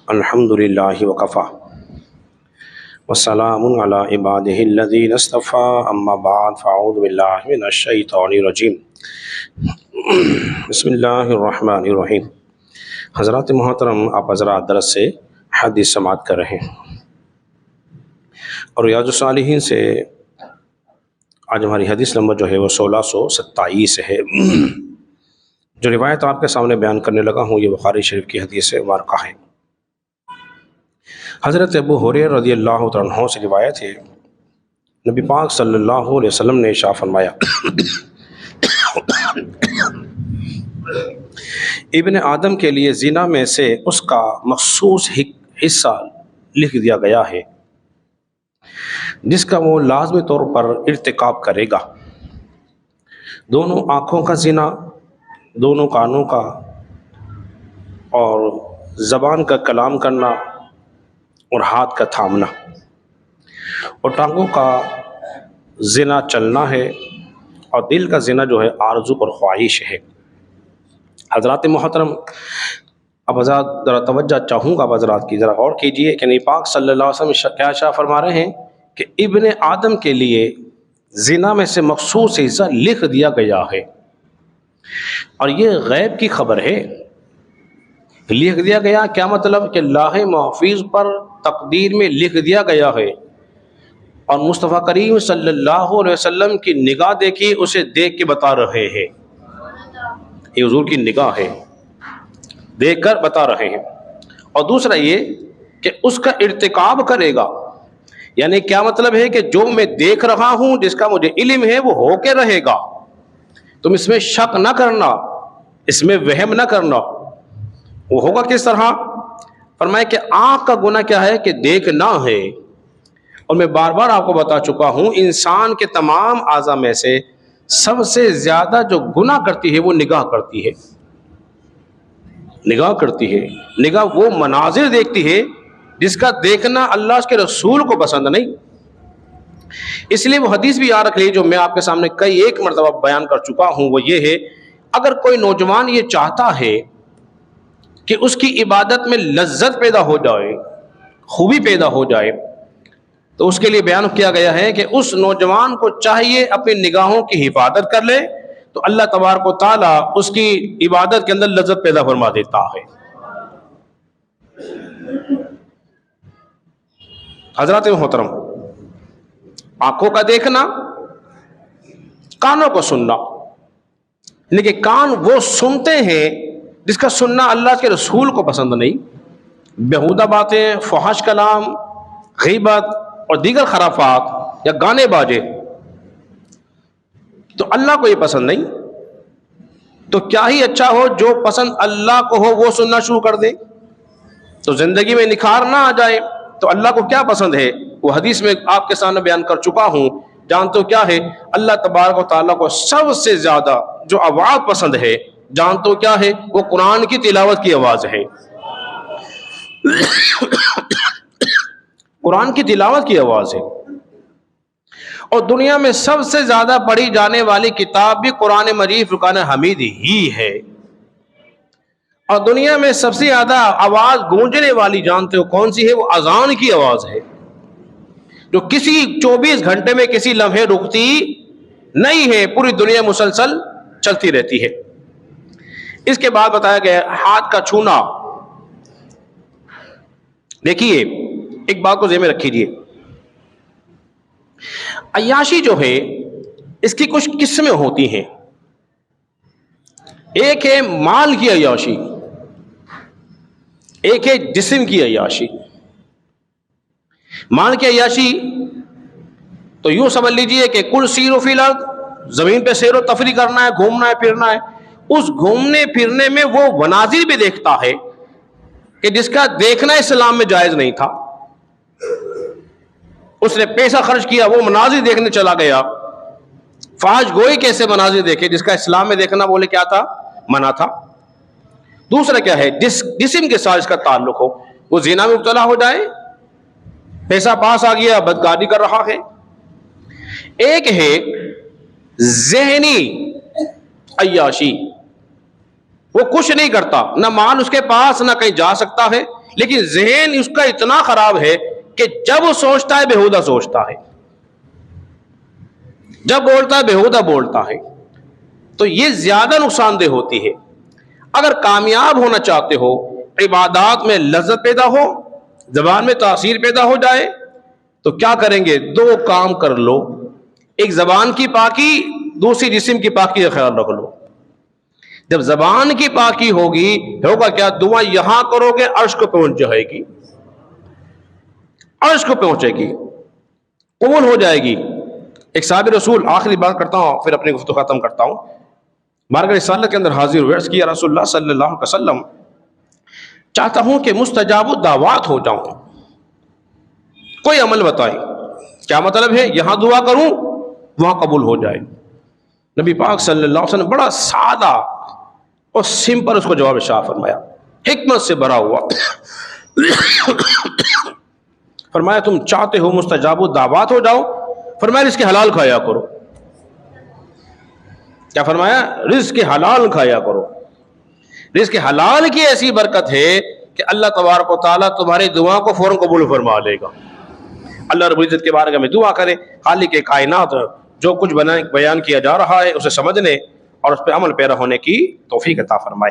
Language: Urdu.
الحمد للہ وکفا وسلام علی عبادہ الذین اصطفی اما بعد فاعوذ باللہ من الشیطان الرجیم بسم اللہ الرحمن الرحیم۔ حضرات محترم، آپ حضرات درس سے حدیث سماعت کر رہے ہیں اور ریاض الصالحین سے آج ہماری حدیث نمبر جو ہے وہ 1627 ہے۔ جو روایت آپ کے سامنے بیان کرنے لگا ہوں یہ بخاری شریف کی حدیث مبارکہ ہے۔ حضرت ابو ہریرہ رضی اللہ تعالیٰ عنہ سے روایت ہے، نبی پاک صلی اللہ علیہ وسلم نے ارشاد فرمایا، ابن آدم کے لیے زنا میں سے اس کا مخصوص حصہ لکھ دیا گیا ہے جس کا وہ لازمی طور پر ارتکاب کرے گا۔ دونوں آنکھوں کا زنا، دونوں کانوں کا اور زبان کا کلام کرنا اور ہاتھ کا تھامنا، اور ٹانگوں کا زنا چلنا ہے، اور دل کا زنا جو ہے آرزو اور خواہش ہے۔ حضرات محترم، اب حضرات ذرا توجہ چاہوں گا، اب حضرات کی ذرا غور کیجئے کہ نبی پاک صلی اللہ علیہ وسلم کیا ارشاد فرما رہے ہیں کہ ابن آدم کے لیے زنا میں سے مخصوص حصہ لکھ دیا گیا ہے، اور یہ غیب کی خبر ہے۔ لکھ دیا گیا کیا مطلب؟ کہ لوح محفوظ پر تقدیر میں لکھ دیا گیا ہے، اور مصطفیٰ کریم صلی اللہ علیہ وسلم کی نگاہ دیکھی، اسے دیکھ کے بتا رہے ہیں۔ یہ حضور کی نگاہ ہے، دیکھ کر بتا رہے ہیں۔ اور دوسرا یہ کہ اس کا ارتکاب کرے گا، یعنی کیا مطلب ہے کہ جو میں دیکھ رہا ہوں، جس کا مجھے علم ہے، وہ ہو کے رہے گا۔ تم اس میں شک نہ کرنا، اس میں وہم نہ کرنا۔ وہ ہوگا کس طرح؟ فرمایا کہ آنکھ کا گناہ کیا ہے؟ کہ دیکھنا ہے۔ اور میں بار بار آپ کو بتا چکا ہوں، انسان کے تمام اعضاء میں سے سب سے زیادہ جو گناہ کرتی ہے وہ نگاہ کرتی ہے۔ نگاہ کرتی ہے، نگاہ وہ مناظر دیکھتی ہے جس کا دیکھنا اللہ اس کے رسول کو پسند نہیں۔ اس لیے وہ حدیث بھی یاد رکھ لیجیے جو میں آپ کے سامنے کئی ایک مرتبہ بیان کر چکا ہوں، وہ یہ ہے، اگر کوئی نوجوان یہ چاہتا ہے کہ اس کی عبادت میں لذت پیدا ہو جائے، خوبی پیدا ہو جائے، تو اس کے لیے بیان کیا گیا ہے کہ اس نوجوان کو چاہیے اپنی نگاہوں کی حفاظت کر لے، تو اللہ تبارک و تعالیٰ اس کی عبادت کے اندر لذت پیدا فرما دیتا ہے۔ حضرات محترم، آنکھوں کا دیکھنا، کانوں کو سننا، لیکن کان وہ سنتے ہیں جس کا سننا اللہ کے رسول کو پسند نہیں۔ بیہودہ باتیں، فحش کلام، غیبت اور دیگر خرافات یا گانے باجے، تو اللہ کو یہ پسند نہیں۔ تو کیا ہی اچھا ہو جو پسند اللہ کو ہو وہ سننا شروع کر دے، تو زندگی میں نکھار نہ آ جائے۔ تو اللہ کو کیا پسند ہے وہ حدیث میں آپ کے سامنے بیان کر چکا ہوں۔ جانتے ہو کیا ہے؟ اللہ تبارک و تعالیٰ کو سب سے زیادہ جو آواز پسند ہے، جانتے ہو کیا ہے؟ وہ قرآن کی تلاوت کی آواز ہے۔ قرآن کی تلاوت کی آواز ہے، اور دنیا میں سب سے زیادہ پڑھی جانے والی کتاب بھی قرآن مجید فرقان حمید ہی ہے، اور دنیا میں سب سے زیادہ آواز گونجنے والی جانتے ہو کون سی ہے؟ وہ اذان کی آواز ہے، جو کسی 24 گھنٹے میں کسی لمحے رکتی نہیں ہے، پوری دنیا مسلسل چلتی رہتی ہے۔ اس کے بعد بتایا گیا ہاتھ کا چھونا۔ دیکھیے ایک بات کو ذہن میں رکھیے، عیاشی جو ہے اس کی کچھ قسمیں ہوتی ہیں۔ ایک ہے مال کی عیاشی، ایک ہے جسم کی عیاشی۔ مال کی عیاشی تو یوں سمجھ لیجئے کہ کل سیرو فی الارض، زمین پہ سیر و تفریح کرنا ہے، گھومنا ہے، پھرنا ہے۔ اس گھومنے پھرنے میں وہ مناظر بھی دیکھتا ہے کہ جس کا دیکھنا اسلام میں جائز نہیں تھا۔ اس نے پیسہ خرچ کیا، وہ مناظر دیکھنے چلا گیا۔ فحش گوئی کیسے مناظر دیکھے جس کا اسلام میں دیکھنا بولے کیا تھا؟ منع تھا۔ دوسرا کیا ہے؟ جسم کے ساتھ اس کا تعلق ہو، وہ زنا میں مبتلا ہو جائے، پیسہ پاس آ گیا، بدکاری کر رہا ہے۔ ایک ہے ذہنی عیاشی، وہ کچھ نہیں کرتا، نہ مال اس کے پاس، نہ کہیں جا سکتا ہے، لیکن ذہن اس کا اتنا خراب ہے کہ جب وہ سوچتا ہے بےہودہ سوچتا ہے، جب بولتا ہے بےہودہ بولتا ہے. تو یہ زیادہ نقصان دہ ہوتی ہے. اگر کامیاب ہونا چاہتے ہو، عبادات میں لذت پیدا ہو، زبان میں تاثیر پیدا ہو جائے، تو کیا کریں گے؟ 2 کام کر لو. ایک زبان کی پاکی، دوسری جسم کی پاکی کا خیال رکھ لو. جب زبان کی پاکی ہوگی، ہوگا کیا؟ دعا یہاں کرو گے عرش کو پہنچ جائے گی، عرش کو پہنچے گی، قبول ہو جائے گی. ایک صحابی رسول، آخری بات کرتا ہوں پھر اپنی گفتگو ختم کرتا ہوں، بارگاہ رسالت کے اندر حاضر ہوئے، عرض کیا رسول اللہ صلی اللہ علیہ وسلم، چاہتا ہوں کہ مستجاب الدعوات ہو جاؤں، کوئی عمل بتائیں. کیا مطلب ہے؟ یہاں دعا کروں وہاں قبول ہو جائے. نبی پاک صلی اللہ علیہ وسلم بڑا سادہ اور سمپل اس کو جواب ارشاد فرمایا، حکمت سے بھرا ہوا. فرمایا تم چاہتے ہو مستجاب الدعوات ہو جاؤ؟ فرمایا رزق حلال کھایا کرو. کیا فرمایا؟ رزق حلال کھایا کرو. رزق حلال کی ایسی برکت ہے کہ اللہ تبارک و تعالیٰ تمہاری دعا کو فوراً قبول فرما لے گا. اللہ رب العزت کے بارے میں دعا کرے، خالق کائنات جو کچھ بیان کیا جا رہا ہے اسے سمجھنے اور اس پہ عمل پیرا ہونے کی توفیق عطا فرمائے.